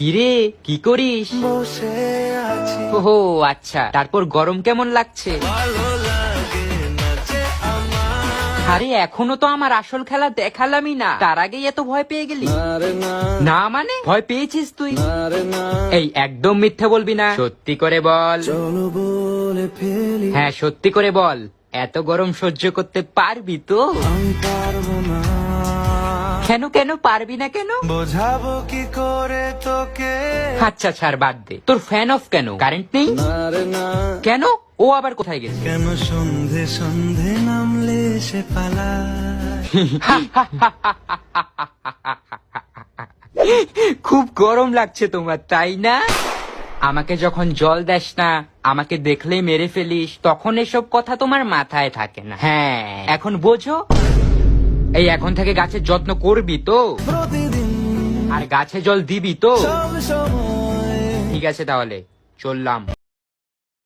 কিরে কি করিস? বসে আছি ওহো আচ্ছা, তারপর গরম কেমন লাগছে? ভালো লাগে না যে আমার আরে এখনো তো আমার আসল খেলা দেখালামই না, তার আগেই এত ভয় পেয়ে গেলি? আরে না না মানে ভয় পেয়েছিস তুই? আরে না এই একদম মিথ্যে বলবি না, সত্যি করে বল। চলো বলে ফেলি হ্যাঁ সত্যি করে বল, এত গরম সহ্য করতে পারবি তো? আমি পারবো না কেন কেন পারবি না কেন? বোঝাবো কি করে তোকে আচ্ছা ছাড় বাদ দে, তোর ফ্যান অফ কেন? কারেন্ট নেই আরে না কেন? ও আবার কোথায় গেছে? কেন সন্ধে সন্ধে নামলে সে পালায় খুব গরম লাগছে তোমার তাই না? আমাকে যখন জল দেস না, আমাকে দেখলেই মেরে ফেলিস, তখন এসব কথা তোমার মাথায় থাকে না। হ্যাঁ এখন বোঝো। এই এখন থেকে গাছের যত্ন করবি তো? প্রতিদিন আর গাছে জল দিবি তো? সব সময় ঠিক আছে তাহলে চললাম।